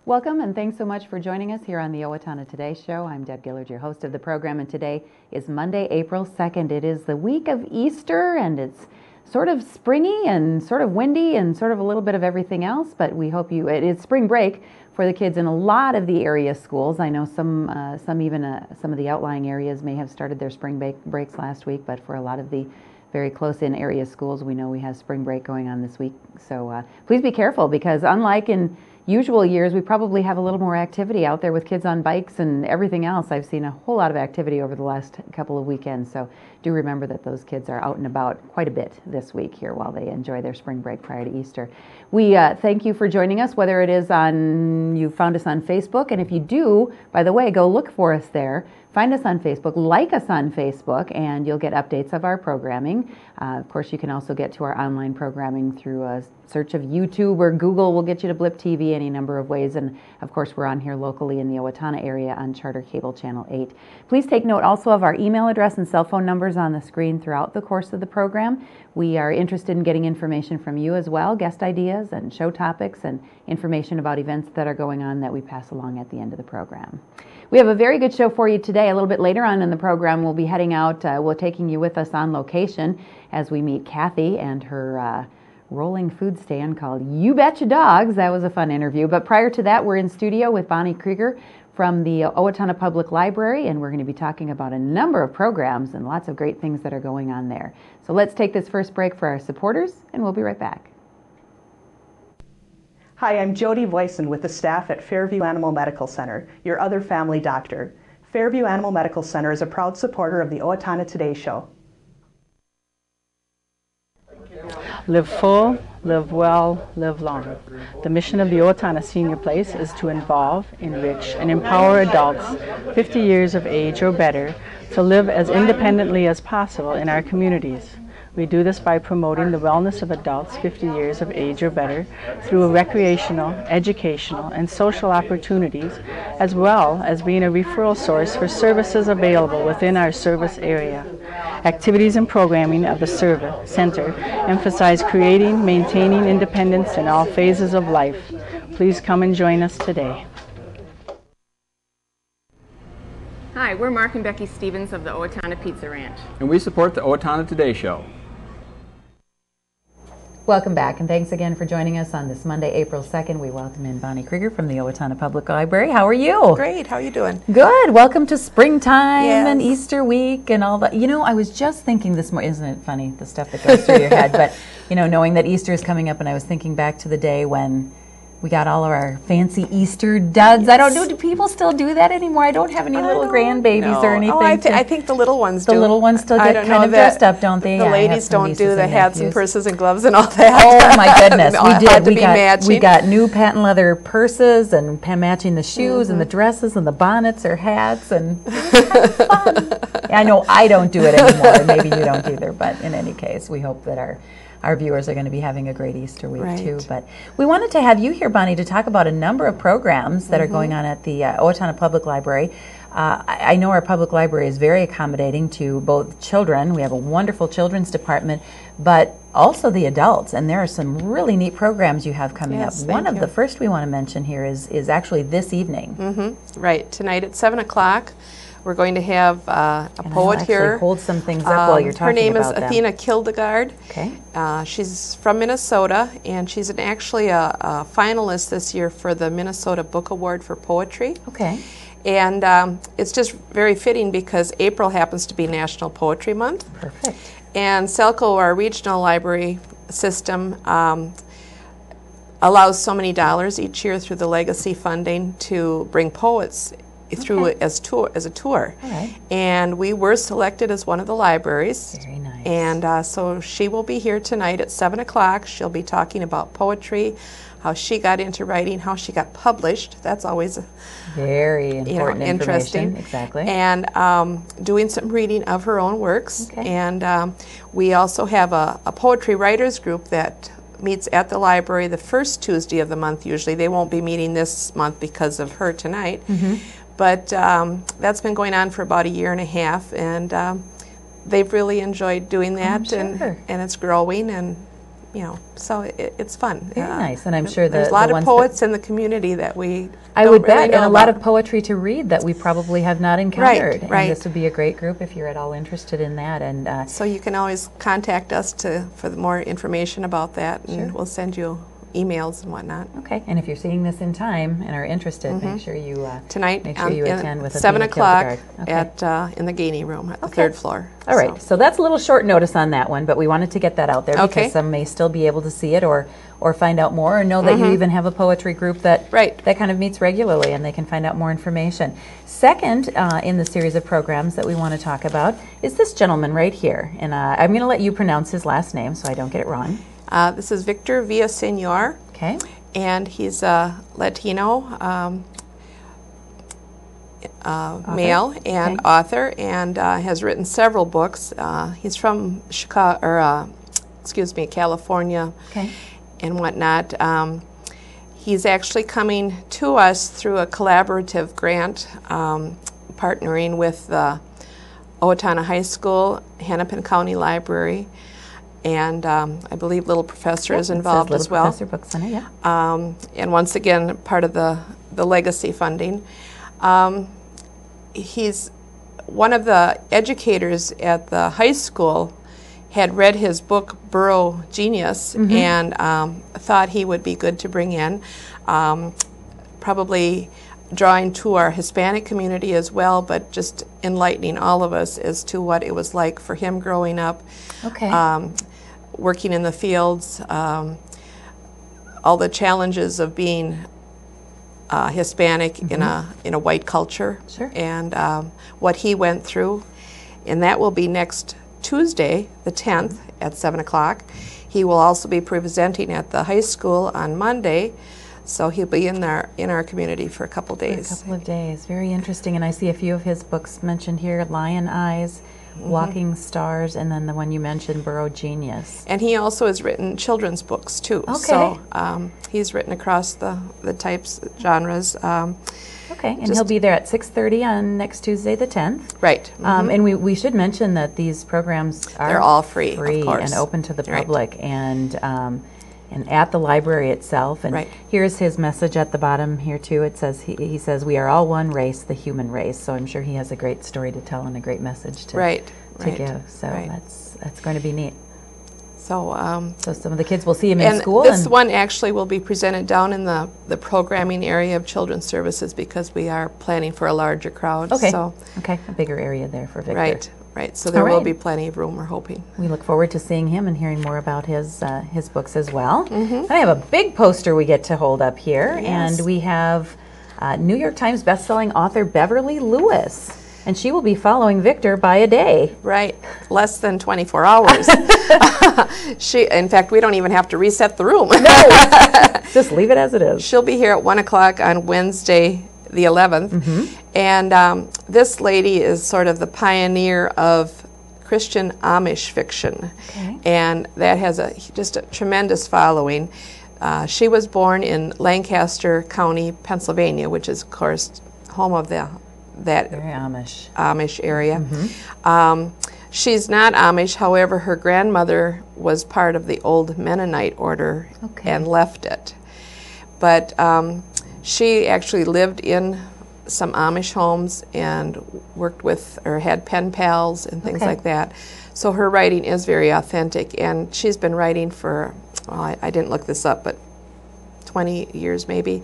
Welcome and thanks so much for joining us here on the Owatonna Today Show. I'm Deb Gillard, your host of the program, and today is Monday, April 2nd. It is the week of Easter, and it's sort of springy and sort of windy and sort of a little bit of everything else, but we hope it is spring break for the kids in a lot of the area schools. I know some of the outlying areas may have started their spring breaks last week, but for a lot of the very close-in area schools, we know we have spring break going on this week. So please be careful, because unlike in usual years, we probably have a little more activity out there with kids on bikes and everything else. I've seen a whole lot of activity over the last couple of weekends, so do remember that those kids are out and about quite a bit this week here while they enjoy their spring break prior to Easter. We thank you for joining us, whether it is you found us on Facebook, and if you do, by the way, go look for us there. Find us on Facebook, like us on Facebook, and you'll get updates of our programming. Of course, you can also get to our online programming through a search of YouTube or Google will get you to Blip TV any number of ways. And of course, we're on here locally in the Owatonna area on Charter Cable Channel 8. Please take note also of our email address and cell phone numbers on the screen throughout the course of the program. We are interested in getting information from you as well, guest ideas and show topics and information about events that are going on that we pass along at the end of the program. We have a very good show for you today. A little bit later on in the program, we'll be heading out, we're taking you with us on location as we meet Kathy and her rolling food stand called U Betcha Dogs. That was a fun interview. But prior to that, we're in studio with Bonnie Krueger from the Owatonna Public Library, and we're going to be talking about a number of programs and lots of great things that are going on there. So let's take this first break for our supporters, and we'll be right back. Hi, I'm Jody Voisin with the staff at Fairview Animal Medical Center, your other family doctor. Fairview Animal Medical Center is a proud supporter of the Owatonna Today Show. Live full, live well, live long. The mission of the Owatonna Senior Place is to involve, enrich, and empower adults 50 years of age or better to live as independently as possible in our communities. We do this by promoting the wellness of adults 50 years of age or better through recreational, educational, and social opportunities, as well as being a referral source for services available within our service area. Activities and programming of the service center emphasize creating, maintaining independence in all phases of life. Please come and join us today. Hi, we're Mark and Becky Stevens of the Owatonna Pizza Ranch. And we support the Owatonna Today Show. Welcome back, and thanks again for joining us on this Monday, April 2nd. We welcome in Bonnie Krueger from the Owatonna Public Library. How are you? Great. How are you doing? Good. Welcome to springtime Yes. and Easter week and all that. You know, I was just thinking this morning, isn't it funny, the stuff that goes through your head, but, you know, knowing that Easter is coming up, and I was thinking back to the day when we got all of our fancy Easter duds. Yes. I don't know, do people still do that anymore? I don't have any little grandbabies or anything. Oh, I think the little ones do. The little ones still get kind of dressed up, don't they? The ladies don't do the hats and purses and gloves and all that. Oh my goodness, we did. We got new patent leather purses and matching the shoes and the dresses and the bonnets or hats, and it's fun. I know I don't do it anymore. Maybe you don't either, but in any case, we hope that our viewers are going to be having a great Easter week too. But we wanted to have you here, Bonnie, to talk about a number of programs that are going on at the Owatonna Public Library. I know our public library is very accommodating to both children. We have a wonderful children's department, but also the adults. And there are some really neat programs you have coming up. One of the first we want to mention here is actually this evening. Right, tonight at 7 o'clock. We're going to have a poet here. Hold some things up while you're talking about Her name is them. Athena Kildegard. Okay. She's from Minnesota, and she's actually a finalist this year for the Minnesota Book Award for Poetry. Okay. And it's just very fitting because April happens to be National Poetry Month. Perfect. And Selco, our regional library system, allows so many dollars each year through the legacy funding to bring poets through as a tour. All right. And we were selected as one of the libraries. Very nice. And so she will be here tonight at 7 o'clock. She'll be talking about poetry, how she got into writing, how she got published. That's always very important, interesting. Exactly. And doing some reading of her own works. Okay. And we also have a poetry writers group that meets at the library the first Tuesday of the month usually. They won't be meeting this month because of her tonight. But that's been going on for about a year and a half, and they've really enjoyed doing that, sure. and it's growing, and so it's fun. Very nice, and I'm sure there's a lot of poets in the community that we I would really bet, and a lot of poetry to read that we probably have not encountered. Right. And this would be a great group if you're at all interested in that. And so you can always contact us for more information about that, and we'll send you emails and whatnot. Okay, and if you're seeing this in time and are interested, make sure you tonight make sure you attend with 7 o'clock at in the Gainey Room at the 3rd floor. All right, so that's a little short notice on that one, but we wanted to get that out there because some may still be able to see it or find out more, or know that you even have a poetry group that kind of meets regularly, and they can find out more information. Second, in the series of programs that we want to talk about is this gentleman right here, and I'm going to let you pronounce his last name so I don't get it wrong. This is Victor Villaseñor, and he's a Latino male and author, and has written several books. He's from California, and whatnot. He's actually coming to us through a collaborative grant, partnering with the Owatonna High School, Hennepin County Library, and I believe Little Professor is involved as well. Little Professor Book Center, and once again, part of the legacy funding. He's one of the educators at the high school had read his book, Burro Genius, and thought he would be good to bring in, probably drawing to our Hispanic community as well, but just enlightening all of us as to what it was like for him growing up, working in the fields, all the challenges of being Hispanic in a white culture, and what he went through. And that will be next Tuesday, the 10th, at 7 o'clock. He will also be presenting at the high school on Monday, so he'll be in our community for a couple days. For a couple of days. Very interesting. And I see a few of his books mentioned here: Lion Eyes, Walking Stars, and then the one you mentioned, Burro Genius. And he also has written children's books too. So he's written across the types, genres. And he'll be there at 6:30 on next Tuesday, the 10th. Right. And we should mention that these programs are they're all free of course, and open to the public, and at the library itself. And here's his message at the bottom here too. It says he says, "We are all one race, the human race." So I'm sure he has a great story to tell and a great message to give. So that's going to be neat. So some of the kids will see him in school. This one actually will be presented down in the programming area of Children's Services, because we are planning for a larger crowd. A bigger area there for Victor. Right. So there will be plenty of room, we're hoping. We look forward to seeing him and hearing more about his books as well. I have a big poster we get to hold up here, and we have New York Times bestselling author Beverly Lewis. And she will be following Victor by a day. Right, less than 24 hours. In fact, we don't even have to reset the room. No, just leave it as it is. She'll be here at 1 o'clock on Wednesday, the 11th. And this lady is sort of the pioneer of Christian Amish fiction. And that has just a tremendous following. She was born in Lancaster County, Pennsylvania, which is, of course, home of that very Amish area. She's not Amish, however, her grandmother was part of the old Mennonite order and left it. But she actually lived in some Amish homes and worked with, or had pen pals and things like that. So her writing is very authentic, and she's been writing for, I didn't look this up, but 20 years maybe.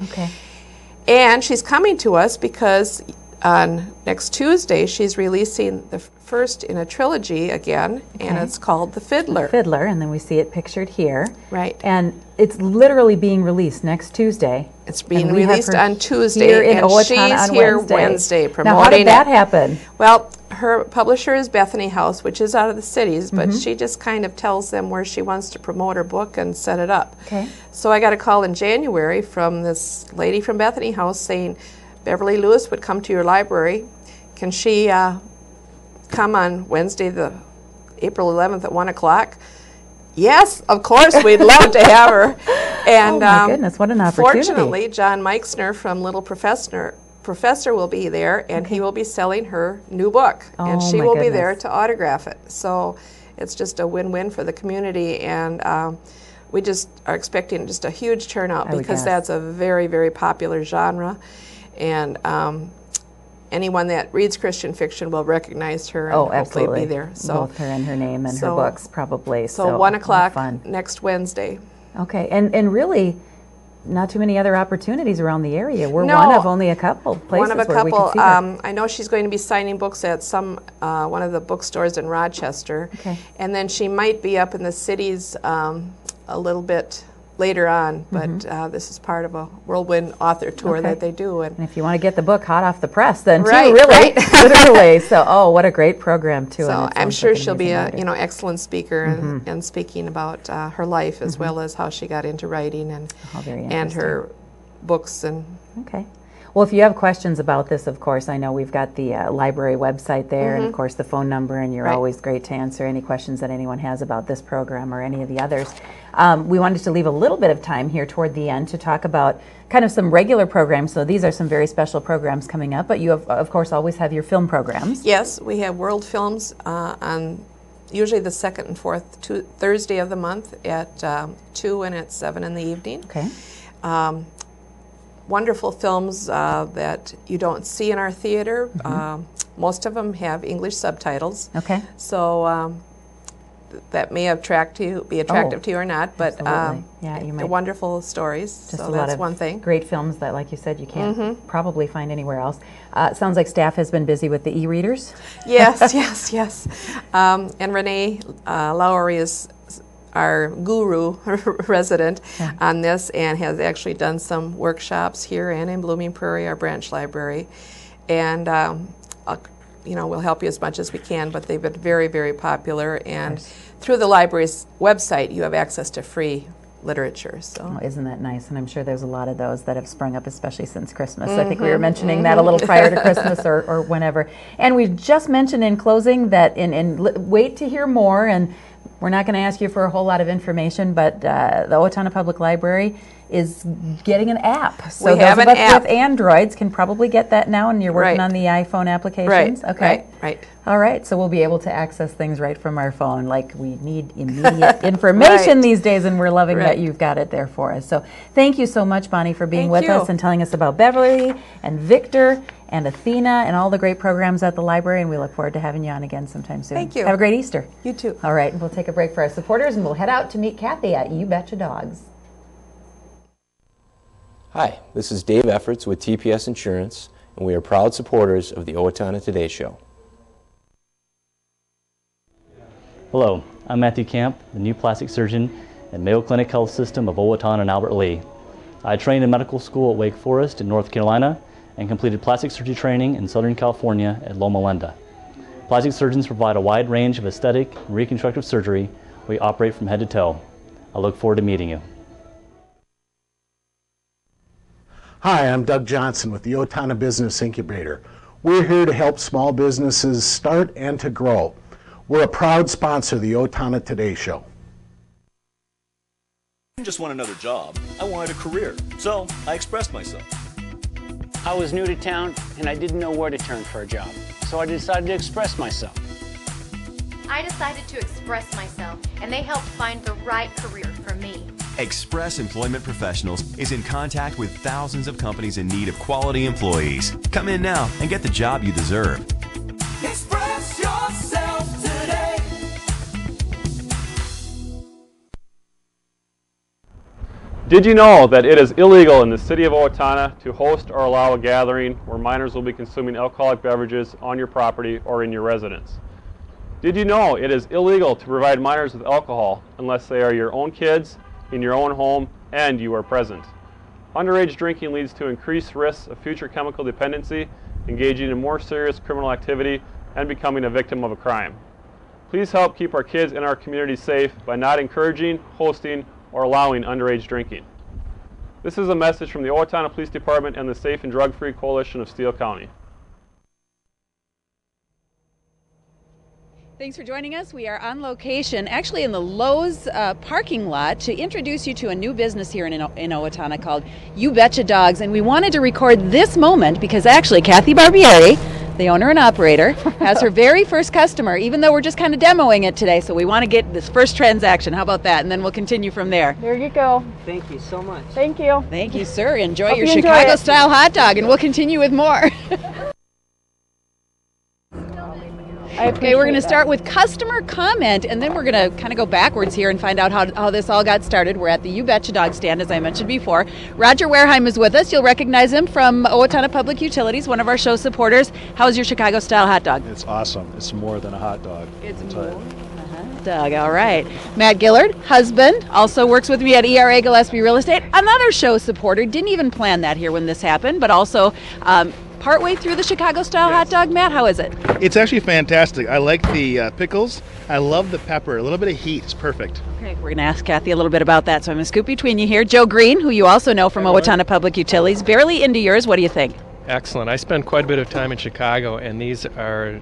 And she's coming to us because on next Tuesday, she's releasing the first in a trilogy again, and it's called The Fiddler. Fiddler, and then we see it pictured here. Right. And it's literally being released next Tuesday. It's being released on Tuesday, and she's here Wednesday promoting it. Now, how did that happen? Well, her publisher is Bethany House, which is out of the cities, but she just kind of tells them where she wants to promote her book and set it up. So I got a call in January from this lady from Bethany House saying, Beverly Lewis would come to your library. Can she come on Wednesday, the April 11th at 1 o'clock? Yes, of course, we'd love to have her. And oh my goodness, what an opportunity. Fortunately, John Meixner from Little Professor will be there, and he will be selling her new book. And she will be there to autograph it. So it's just a win-win for the community. And we just are expecting just a huge turnout I would because guess. that's a very, very popular genre. And anyone that reads Christian fiction will recognize her and hopefully absolutely. be there. So, both her and her name and her so- books probably. so 1 o'clock fun. next Wednesday. Okay, and really, not too many other opportunities around the area. We're No. one of only a couple places One of a where we couple. can see her. I know she's going to be signing books at some one of the bookstores in Rochester. Okay. And then she might be up in the cities a little bit later on. But this is part of a whirlwind author tour Okay. that they do. And if you want to get the book hot off the press, then Right, too, really, right. literally. So, what a great program too. So and it I'm sounds sure like an she'll be amazing a writer. excellent speaker and speaking about her life as well as how she got into writing and Oh, very and her books and. Okay. Well, if you have questions about this, of course, I know we've got the library website there, and of course the phone number, and you're Right. always great to answer any questions that anyone has about this program or any of the others. We wanted to leave a little bit of time here toward the end to talk about kind of some regular programs. So these are some very special programs coming up, but you of course always have your film programs. Yes, we have World Films on usually the second and fourth Thursday of the month at 2 and at 7 in the evening. Okay. Wonderful films that you don't see in our theater. Most of them have English subtitles. Okay. So that may be attractive to you or not, but Absolutely. Yeah, you they're might- wonderful stories. Just So a lot that's of one thing. great films that, like you said, you can't probably find anywhere else. Sounds like staff has been busy with the e-readers. Yes, yes. And Renee Lowry is our guru resident on this and has actually done some workshops here and in Blooming Prairie, our branch library. And, we'll help you as much as we can, but they've been very, very popular. And through the library's website, you have access to free literature. So. Oh, isn't that nice? And I'm sure there's a lot of those that have sprung up, especially since Christmas. I think we were mentioning that a little prior to Christmas or whenever. And we just mentioned in closing that wait to hear more, and we're not going to ask you for a whole lot of information, but the Owatonna Public Library is getting an app. So We have those of an us app. with Androids can probably get that now, and you're working Right. on the iPhone applications. Okay. Right. All right, so we'll be able to access things right from our phone. Like, we need immediate information Right. these days, and we're loving that Right. you've got it there for us. So thank you so much, Bonnie, for being Thank with you. us and telling us about Beverly and Victor and Athena and all the great programs at the library, and we look forward to having you on again sometime soon. Thank you. Have a great Easter. You too. All right, we'll take a break for our supporters, and we'll head out to meet Kathy at U Betcha Dogs. Hi, this is Dave Efforts with TPS Insurance, and we are proud supporters of the Owatonna Today Show. Hello, I'm Matthew Camp, the new plastic surgeon at Mayo Clinic Health System of Owatonna and Albert Lea. I trained in medical school at Wake Forest in North Carolina and completed plastic surgery training in Southern California at Loma Linda. Plastic surgeons provide a wide range of aesthetic and reconstructive surgery. We operate from head to toe. I look forward to meeting you. Hi, I'm Doug Johnson with the Owatonna Business Incubator. We're here to help small businesses start and to grow. We're a proud sponsor of the Owatonna Today Show. I didn't just want another job, I wanted a career, so I expressed myself. I was new to town and I didn't know where to turn for a job, so I decided to express myself. I decided to express myself, and they helped find the right career for me. Express Employment Professionals is in contact with thousands of companies in need of quality employees. Come in now and get the job you deserve. Express yourself today. Did you know that it is illegal in the city of Owatonna to host or allow a gathering where minors will be consuming alcoholic beverages on your property or in your residence? Did you know it is illegal to provide minors with alcohol unless they are your own kids, in your own home, and you are present? Underage drinking leads to increased risks of future chemical dependency, engaging in more serious criminal activity, and becoming a victim of a crime. Please help keep our kids in our community safe by not encouraging, hosting, or allowing underage drinking. This is a message from the Owatonna Police Department and the Safe and Drug Free Coalition of Steele County. Thanks for joining us. We are on location, actually in the Lowe's parking lot, to introduce you to a new business here in Owatonna called U Betcha Dogs. And we wanted to record this moment because actually Kathy Barbieri, the owner and operator, has her very first customer, even though we're just kind of demoing it today. So we want to get this first transaction. How about that? And then we'll continue from there. There you go. Thank you so much. Thank you. Thank you, sir. Enjoy Hope your you enjoy Chicago-style hot dog, and we'll continue with more. Okay, we're going to start with customer comment, and then we're going to kind of go backwards here and find out how this all got started. We're at the U Betcha Dog stand, as I mentioned before. Roger Wareheim is with us. You'll recognize him from Owatonna Public Utilities, one of our show supporters. How's your Chicago-style hot dog? It's awesome. It's more than a hot dog. It's more than a hot dog. All right. Matt Gillard, husband, also works with me at ERA Gillespie Real Estate. Another show supporter. Didn't even plan that here when this happened, but also partway through the Chicago-style hot dog. Matt, how is it? It's actually fantastic. I like the pickles. I love the pepper. A little bit of heat. It's perfect. Okay, we're going to ask Kathy a little bit about that, so I'm going to scoop between you here. Joe Green, who you also know from Owatonna Public Utilities, barely into yours. What do you think? Excellent. I spent quite a bit of time in Chicago, and these are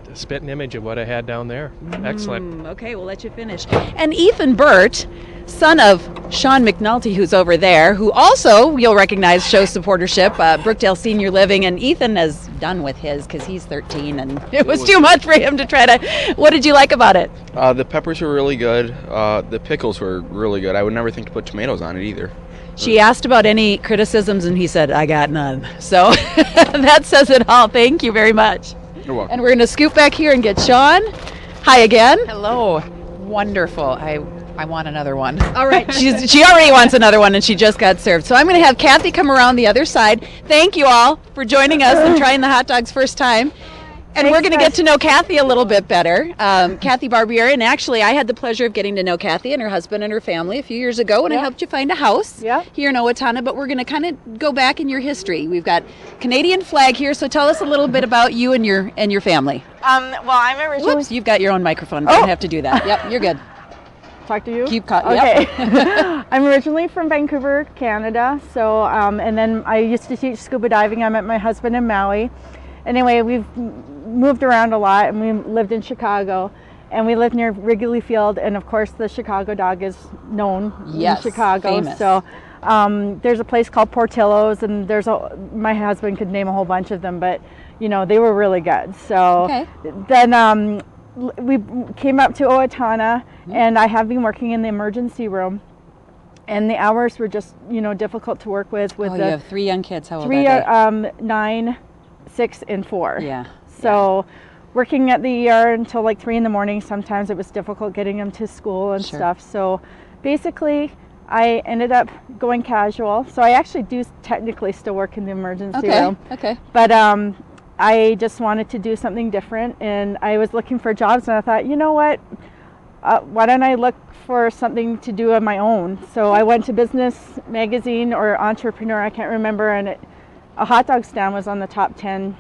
a spitting image of what I had down there. Excellent. Okay, we'll let you finish. And Ethan Burt, son of Sean McNulty, who's over there, who also, you'll recognize, shows supportership, Brookdale Senior Living, and Ethan is done with his because he's 13, and it was too much for him to try to... What did you like about it? The peppers were really good. The pickles were really good. I would never think to put tomatoes on it either. She asked about any criticisms, and he said, I got none. So that says it all. Thank you very much. You're welcome. And we're going to scoop back here and get Sean. Hi again. Hello. Wonderful. I want another one. All right. She already wants another one, and she just got served. So I'm going to have Kathy come around the other side. Thank you all for joining us and trying the hot dogs first time. And we're going to get to know Kathy a little bit better. Kathy Barbieri, and actually I had the pleasure of getting to know Kathy and her husband and her family a few years ago when I helped you find a house here in Owatonna, but we're going to kind of go back in your history. We've got Canadian flag here, so tell us a little bit about you and your family. Well, I'm originally... Whoops, you've got your own microphone. Don't have to do that. Yep, you're good. Talk to you? Okay. Yep. I'm originally from Vancouver, Canada, so, and then I used to teach scuba diving. I met my husband in Maui. Anyway, we've moved around a lot, and we lived in Chicago, and we lived near Wrigley Field, and of course the Chicago dog is known in Chicago. Famous. So there's a place called Portillo's, and my husband could name a whole bunch of them, but you know, they were really good. So then we came up to Owatonna, and I have been working in the emergency room. And the hours were just, you know, difficult to work with. You have 3 young kids. How old are they? 9, 6, and 4. Yeah. So working at the ER until like 3 in the morning, sometimes it was difficult getting them to school and stuff. So basically I ended up going casual. So I actually do technically still work in the emergency room. Okay. But I just wanted to do something different, and I was looking for jobs, and I thought, you know what, why don't I look for something to do on my own? So I went to Business Magazine or Entrepreneur, I can't remember, and a hot dog stand was on the top 10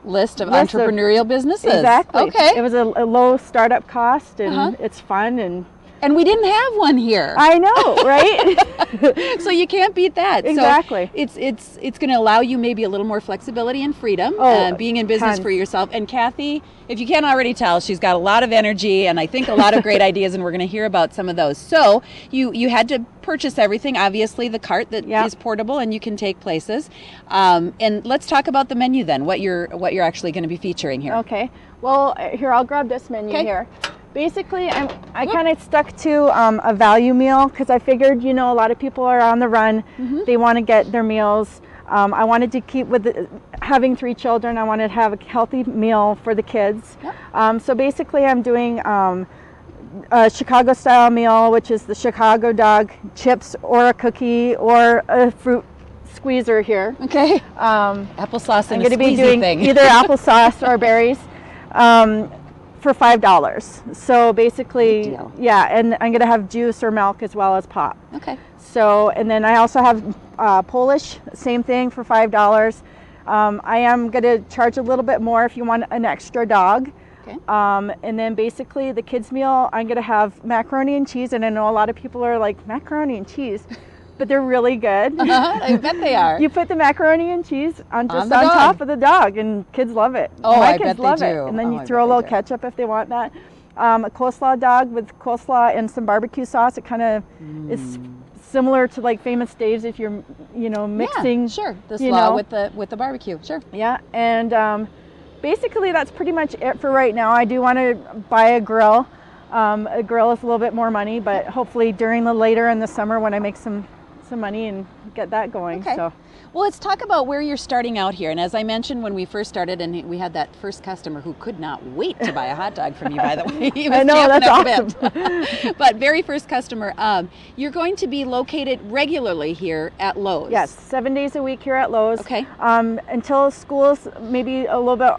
list of entrepreneurial businesses. Exactly. Okay. It was a low startup cost, and it's fun, and we didn't have one here. I know, right? So you can't beat that. Exactly. So it's going to allow you maybe a little more flexibility and freedom, being in business for yourself. And Kathy, if you can't already tell, she's got a lot of energy and I think a lot of great ideas, and we're going to hear about some of those. So you had to purchase everything, obviously the cart that is portable and you can take places. And let's talk about the menu then, what you're actually going to be featuring here. Okay. Well, here, I'll grab this menu here. Basically, I kind of stuck to a value meal because I figured, you know, a lot of people are on the run. They want to get their meals. I wanted to keep with having 3 children. I wanted to have a healthy meal for the kids. So basically, I'm doing a Chicago-style meal, which is the Chicago dog chips or a cookie or a fruit squeezer here. Okay. Applesauce and I'm going to be doing thing. either applesauce or berries. For $5. So basically, and I'm gonna have juice or milk as well as pop. Okay. So, and then I also have Polish, same thing for $5. I am gonna charge a little bit more if you want an extra dog. Okay. And then basically the kids meal, I'm gonna have macaroni and cheese, and I know a lot of people are like, macaroni and cheese, but they're really good. I bet they are. You put the macaroni and cheese on top of the dog, and kids love it. Oh, my I kids bet they love do. it. And then you throw a little ketchup if they want that. A coleslaw dog with coleslaw and some barbecue sauce. It kind of is similar to like Famous Dave's if you're, you know, mixing. Yeah, sure. The slaw with the barbecue. Sure. Yeah, and basically that's pretty much it for right now. I do want to buy a grill. A grill is a little bit more money, but hopefully during later in the summer when I make some money and get that going. Okay. So. Well, let's talk about where you're starting out here. And as I mentioned when we first started, and we had that first customer who could not wait to buy a hot dog from you, by the way. He was I know, that's awesome. But very first customer, you're going to be located regularly here at Lowe's. Yes, 7 days a week here at Lowe's. Okay. Until school's maybe a little bit,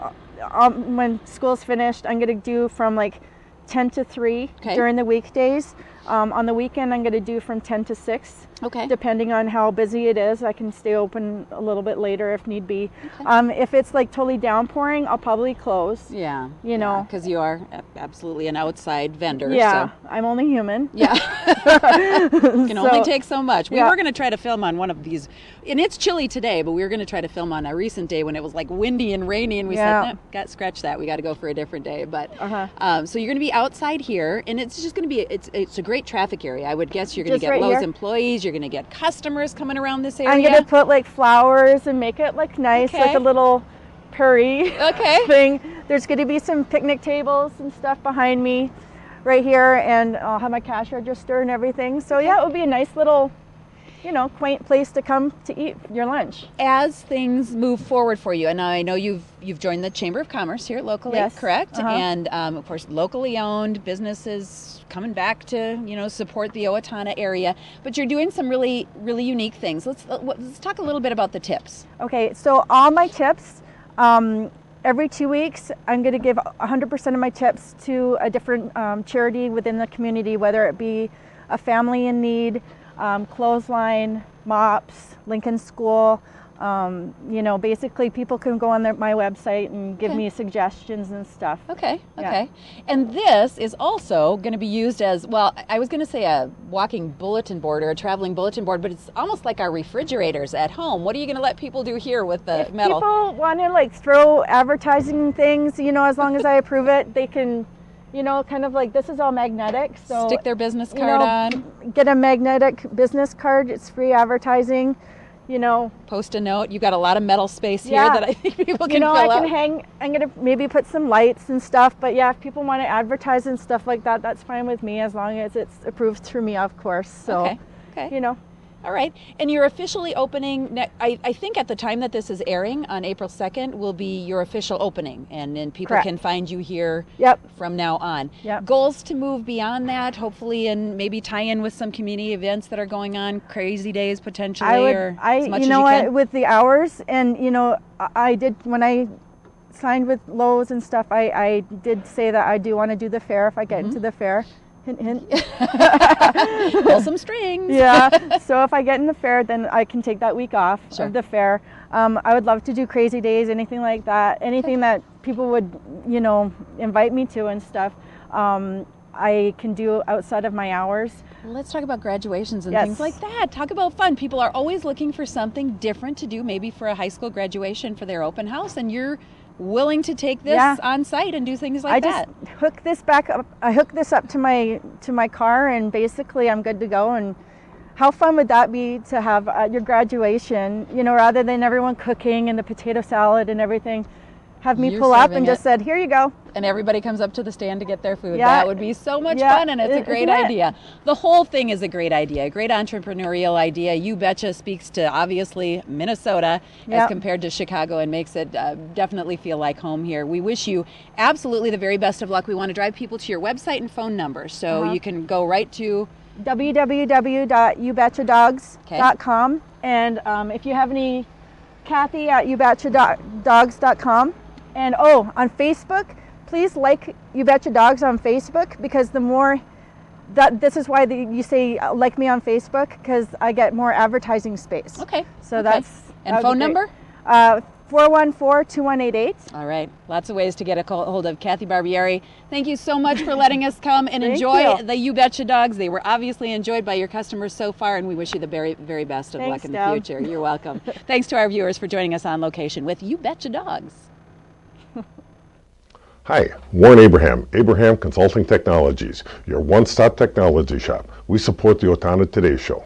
when school's finished, I'm going to do from like 10 to 3 during the weekdays. On the weekend, I'm going to do from 10 to 6. Okay. Depending on how busy it is, I can stay open a little bit later if need be. Okay. If it's like totally downpouring, I'll probably close. Yeah. You know. Because you are absolutely an outside vendor. Yeah. So. I'm only human. Yeah. Can only take so much. We were going to try to film on one of these, and it's chilly today, but we were going to try to film on a recent day when it was like windy and rainy, and we said, no, scratch that. We got to go for a different day. But so you're going to be outside here, and it's just going to be, it's a great traffic area. I would guess you're going to get Lowe's employees. You're going to get customers coming around this area. I'm going to put like flowers and make it look nice, like a little prairie thing. There's going to be some picnic tables and stuff behind me right here, and I'll have my cash register and everything. So yeah, it would be a nice little, you know, quaint place to come to eat your lunch. As things move forward for you, and I know you've joined the Chamber of Commerce here locally, correct? And of course, locally owned businesses coming back to, you know, support the Owatonna area, but you're doing some really unique things. Let's talk a little bit about the tips. Okay, so all my tips, every 2 weeks, I'm going to give 100% of my tips to a different charity within the community, whether it be a family in need, clothesline, MOPS, Lincoln School. You know, basically people can go on my website and give me suggestions and stuff. Okay. And this is also going to be used as, well, I was going to say a walking bulletin board or a traveling bulletin board, but it's almost like our refrigerators at home. What are you going to let people do here with the metal? If people want to like throw advertising things, you know, as long as I approve it, they can, you know, kind of like, this is all magnetic. So stick their business card on. Get a magnetic business card. It's free advertising. You know, post a note. You got a lot of metal space here that I think people can fill out. I can hang. I'm gonna maybe put some lights and stuff. But yeah, if people want to advertise and stuff like that, that's fine with me as long as it's approved through me, of course. So, you know. All right. And you're officially opening, I think at the time that this is airing on April 2nd will be your official opening. And then people can find you here from now on. Goals to move beyond that, hopefully, and maybe tie in with some community events that are going on, crazy days potentially, or as much as you can? With the hours, and, you know, I did, when I signed with Lowe's and stuff, I did say that I do want to do the fair if I get into the fair. Hint, hint. Pull some strings. Yeah. So if I get in the fair, then I can take that week off of the fair. I would love to do crazy days, anything like that, anything that people would, you know, invite me to and stuff. I can do outside of my hours. Let's talk about graduations and things like that. Talk about fun. People are always looking for something different to do, maybe for a high school graduation for their open house, and you're willing to take this on site and do things like that. I just hook this back up. I hook this up to my car, and basically I'm good to go. And how fun would that be to have at your graduation, you know, rather than everyone cooking and the potato salad and everything, have me pull up and just said, here you go. And everybody comes up to the stand to get their food. That would be so much fun, and it's a great idea. The whole thing is a great idea, a great entrepreneurial idea. You Betcha speaks to, obviously, Minnesota as compared to Chicago, and makes it definitely feel like home here. We wish you absolutely the very best of luck. We want to drive people to your website and phone number, so you can go right to www.ubetchadogs.com. And if you have any, Kathy at ubetchadogs.com. And on Facebook, please like U Betcha Dogs on Facebook, because the more this is why you say like me on Facebook, because I get more advertising space. Okay. So that's and phone number? 414-2188. All right. Lots of ways to get a hold of Kathy Barbieri. Thank you so much for letting us come and enjoy the You Betcha Dogs. They were obviously enjoyed by your customers so far, and we wish you the very, very best of luck in the future. You're welcome. Thanks to our viewers for joining us on location with You Betcha Dogs. Hi, Warren Abraham, Abraham Consulting Technologies, your one-stop technology shop. We support the Owatonna Today Show.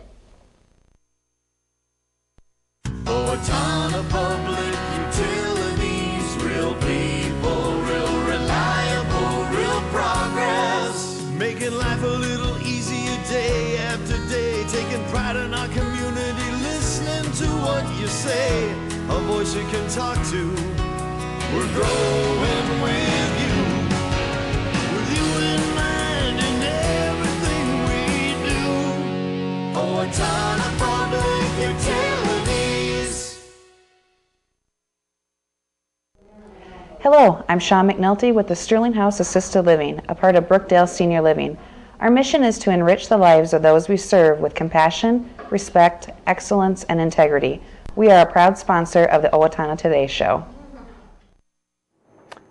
Owatonna Public Utilities, real people. pride in our community, listening to what you say, a voice you can talk to. We're growing with you in mind in everything we do. Owatonna Public Utilities. Hello, I'm Sean McNulty with the Sterling House Assisted Living, a part of Brookdale Senior Living. Our mission is to enrich the lives of those we serve with compassion, respect, excellence, and integrity. We are a proud sponsor of the Owatonna Today Show.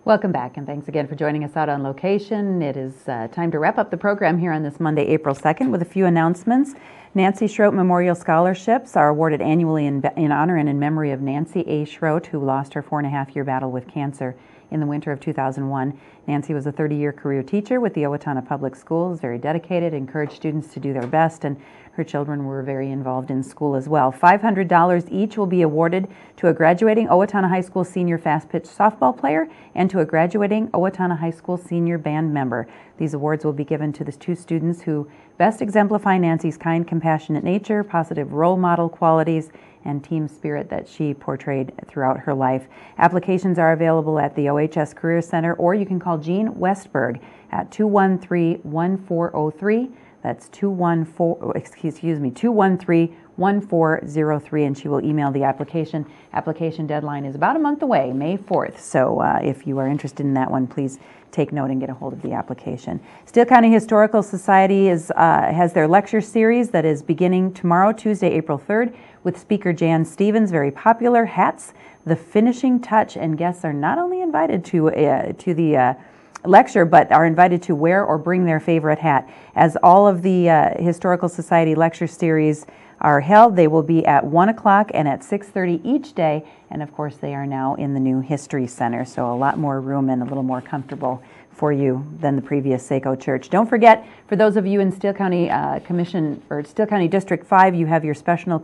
Welcome back, and thanks again for joining us out on location. It is time to wrap up the program here on this Monday, April 2nd, with a few announcements. Nancy Schroet Memorial Scholarships are awarded annually in honor and in memory of Nancy A. Schroet, who lost her 4.5-year battle with cancer in the winter of 2001. Nancy was a 30-year career teacher with the Owatonna Public Schools, very dedicated, encouraged students to do their best, and her children were very involved in school as well. $500 each will be awarded to a graduating Owatonna High School senior fast-pitch softball player and to a graduating Owatonna High School senior band member. These awards will be given to the two students who best exemplify Nancy's kind, compassionate nature, positive role model qualities, and team spirit that she portrayed throughout her life. Applications are available at the OHS Career Center, or you can call Jean Westberg at 213-1403. That's 213-1403, and she will email the application. Application deadline is about a month away, May 4th. So if you are interested in that one, please take note and get a hold of the application. Steele County Historical Society has their lecture series that is beginning tomorrow, Tuesday, April 3rd, with speaker Jan Stevens. Very popular hats, the finishing touch, and guests are not only invited to the lecture, but are invited to wear or bring their favorite hat. As all of the Historical Society lecture series are held, they will be at 1 o'clock and at 6:30 each day, and of course they are now in the new History Center, so a lot more room and a little more comfortable for you than the previous Saco Church. Don't forget, for those of you in Steele County Commission or Steele County District 5, you have your special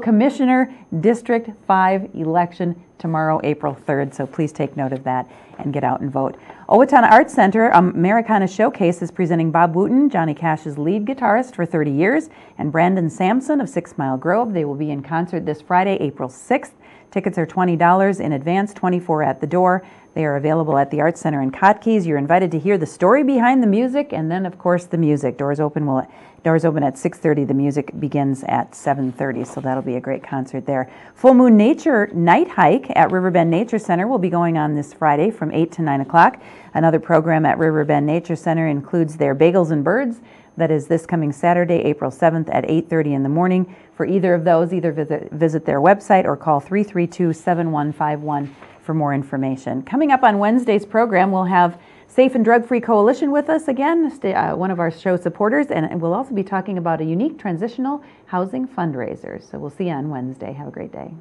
Commissioner District 5 election tomorrow, April 3rd, so please take note of that and get out and vote. Owatonna Arts Center Americana Showcase is presenting Bob Wooten, Johnny Cash's lead guitarist for 30 years, and Brandon Sampson of 6 Mile Grove. They will be in concert this Friday, April 6th. Tickets are $20 in advance, $24 at the door. They are available at the Arts Center in Kotke's. You're invited to hear the story behind the music, and then, of course, the music. Doors open at 6:30. The music begins at 7:30, so that'll be a great concert there. Full Moon Nature Night Hike at Riverbend Nature Center will be going on this Friday from 8 to 9 o'clock. Another program at Riverbend Nature Center includes their Bagels and Birds. That is this coming Saturday, April 7th at 8:30 in the morning. For either of those, either visit their website or call 332-7151 for more information. Coming up on Wednesday's program, we'll have Safe and Drug-Free Coalition with us again, one of our show supporters, and we'll also be talking about a unique transitional housing fundraiser. So we'll see you on Wednesday. Have a great day.